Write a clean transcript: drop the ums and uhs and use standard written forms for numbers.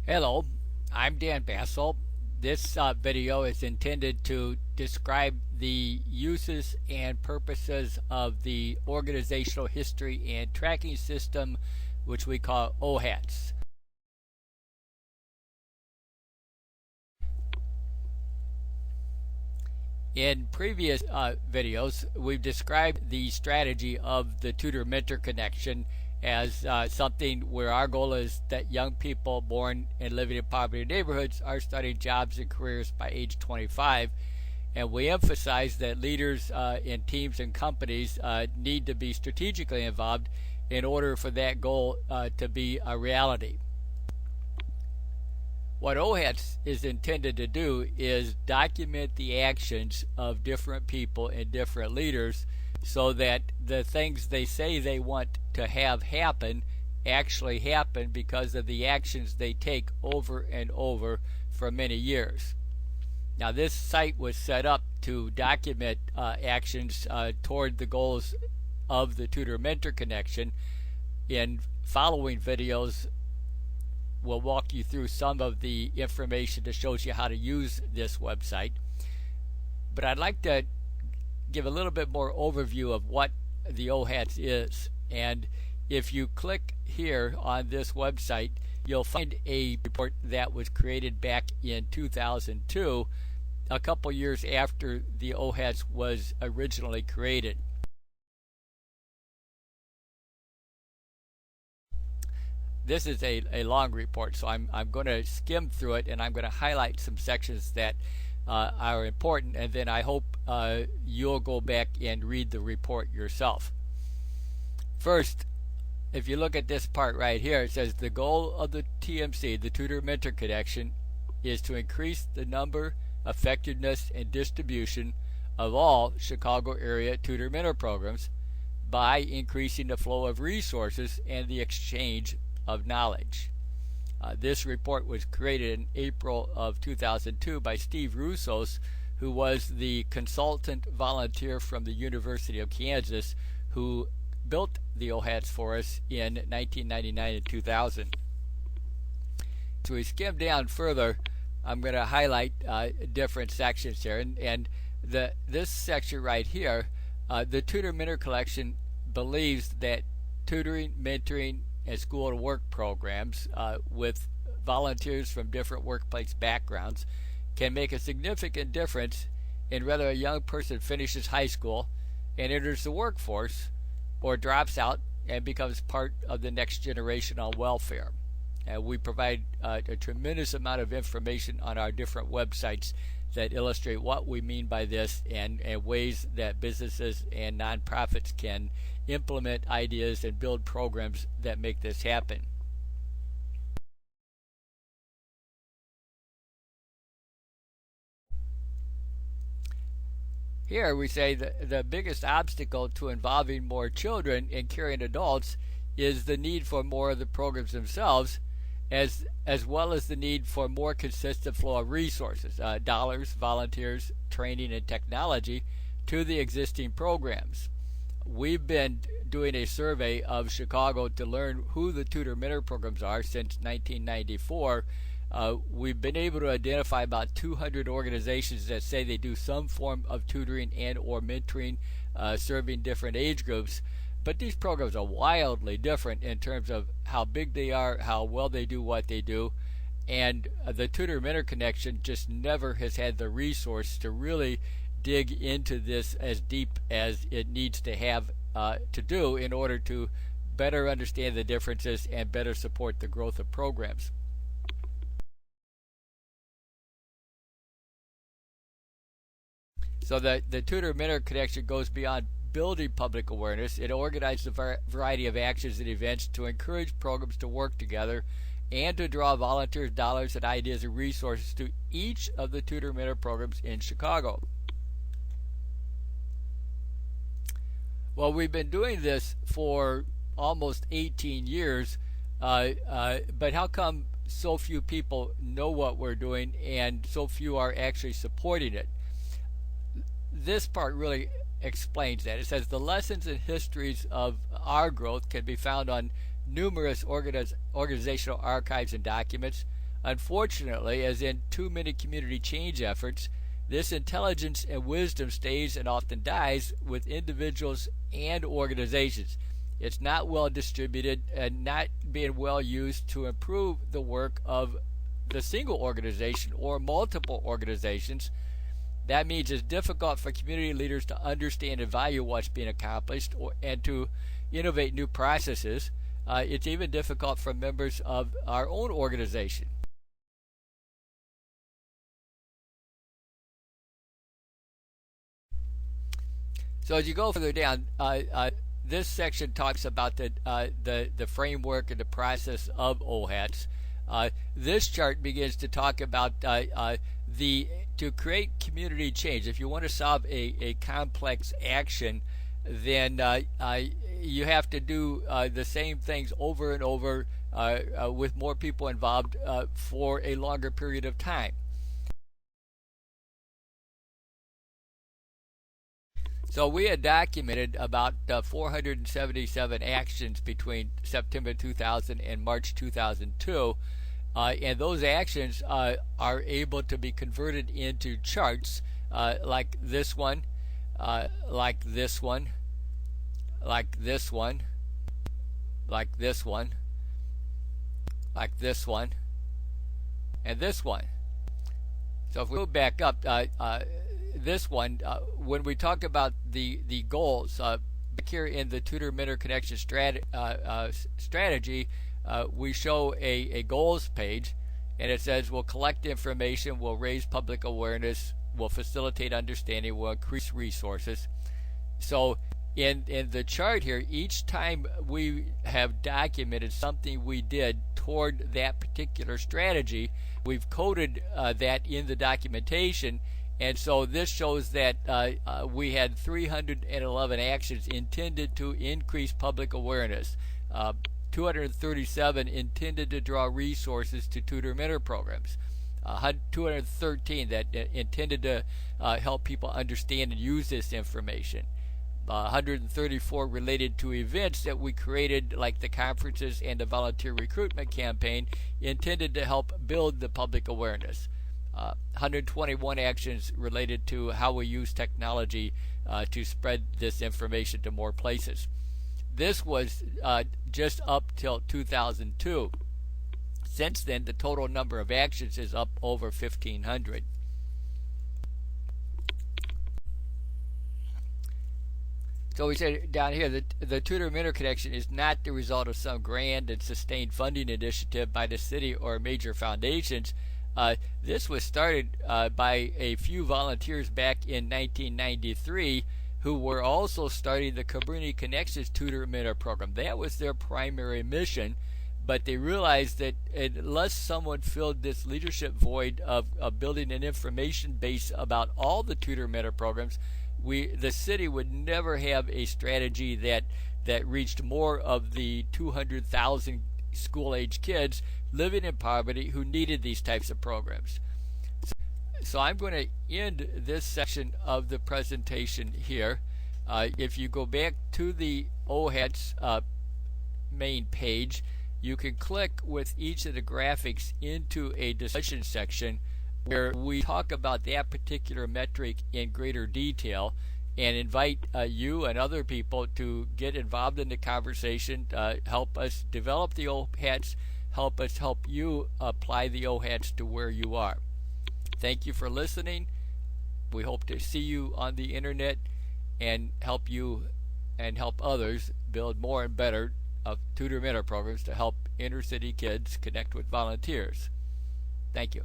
Hello, I'm Dan Bassel. This video is intended to describe the uses and purposes of the organizational history and tracking system, which we call OHATS. In previous videos, we've described the strategy of the tutor-mentor connection as something where our goal is that young people born and living in poverty neighborhoods are starting jobs and careers by age 25. And we emphasize that leaders in teams and companies need to be strategically involved in order for that goal to be a reality. What OHATS is intended to do is document the actions of different people and different leaders so that the things they say they want to have happen actually happen because of the actions they take over and over for many years. Now, this site was set up to document actions toward the goals of the tutor-mentor connection. In following videos, we'll walk you through some of the information that shows you how to use this website. But I'd like to give a little bit more overview of what the OHATS is. And if you click here on this website, you'll find a report that was created back in 2002, a couple years after the OHATS was originally created. This is a long report, so I'm going to skim through it, and I'm going to highlight some sections that are important, and then I hope you'll go back and read the report yourself. First, if you look at this part right here, it says the goal of the TMC, the tutor-mentor connection, is to increase the number, effectiveness, and distribution of all Chicago area tutor-mentor programs by increasing the flow of resources and the exchange of knowledge. This report was created in April of 2002 by Steve Russos, who was the consultant volunteer from the University of Kansas who built the OHATS for us in 1999 and 2000. So we skim down further. I'm going to highlight different sections here, and this section right here, the tutor-mentor collection believes that tutoring, mentoring, and school to work programs with volunteers from different workplace backgrounds can make a significant difference in whether a young person finishes high school and enters the workforce or drops out and becomes part of the next generation on welfare. And we provide a tremendous amount of information on our different websites that illustrate what we mean by this and ways that businesses and nonprofits can implement ideas and build programs that make this happen. Here we say that the biggest obstacle to involving more children and caring adults is the need for more of the programs themselves, as well as the need for more consistent flow of resources, dollars, volunteers, training, and technology to the existing programs. We've been doing a survey of Chicago to learn who the tutor-mentor programs are since 1994. We've been able to identify about 200 organizations that say they do some form of tutoring and or mentoring serving different age groups. But these programs are wildly different in terms of how big they are, how well they do what they do, and the tutor-mentor connection just never has had the resource to really dig into this as deep as it needs to have to do in order to better understand the differences and better support the growth of programs. So the tutor-mentor connection goes beyond building public awareness. It organizes a variety of actions and events to encourage programs to work together and to draw volunteers, dollars, and ideas and resources to each of the tutor-mentor programs in Chicago. Well, we've been doing this for almost 18 years, but how come so few people know what we're doing and so few are actually supporting it? This part really explains that. It says the lessons and histories of our growth can be found on numerous organizational archives and documents, Unfortunately, as in too many community change efforts, this intelligence and wisdom stays and often dies with individuals and organizations. It's not well distributed and not being well used to improve the work of the single organization or multiple organizations. That means it's difficult for community leaders to understand and value what's being accomplished and to innovate new processes. It's even difficult for members of our own organization. So as you go further down, this section talks about the framework and the process of OHATS. This chart begins to talk about to create community change. If you want to solve a complex action, then you have to do the same things over and over with more people involved for a longer period of time. So we had documented about 477 actions between September 2000 and March 2002, and those actions are able to be converted into charts like this one, like this one, like this one, like this one, like this one, and this one. So if we go back up, this one, when we talk about the goals, back here in the tutor-mentor connection strategy, we show a goals page, and it says we'll collect information, we'll raise public awareness, we'll facilitate understanding, we'll increase resources. So in the chart here, each time we have documented something we did toward that particular strategy, we've coded that in the documentation. And so this shows that we had 311 actions intended to increase public awareness, 237 intended to draw resources to tutor-mentor programs, 213 that intended to help people understand and use this information, 134 related to events that we created, like the conferences and the volunteer recruitment campaign, intended to help build the public awareness. 121 actions related to how we use technology to spread this information to more places. This was just up till 2002. Since then, the total number of actions is up over 1,500. So we said down here that the tutor-mentor connection is not the result of some grand and sustained funding initiative by the city or major foundations. This was started by a few volunteers back in 1993 who were also starting the Community Connections Tutor-Mentor program. That was their primary mission, but they realized that unless someone filled this leadership void of building an information base about all the tutor-mentor programs, the city would never have a strategy that reached more of the 200,000 school-age kids living in poverty who needed these types of programs. So I'm going to end this section of the presentation here. If you go back to the OHATS main page, you can click with each of the graphics into a discussion section where we talk about that particular metric in greater detail and invite you and other people to get involved in the conversation, help us develop the OHATS, help us help you apply the OHATS to where you are. Thank you for listening. We hope to see you on the internet and help you and help others build more and better tutor-mentor programs to help inner city kids connect with volunteers. Thank you.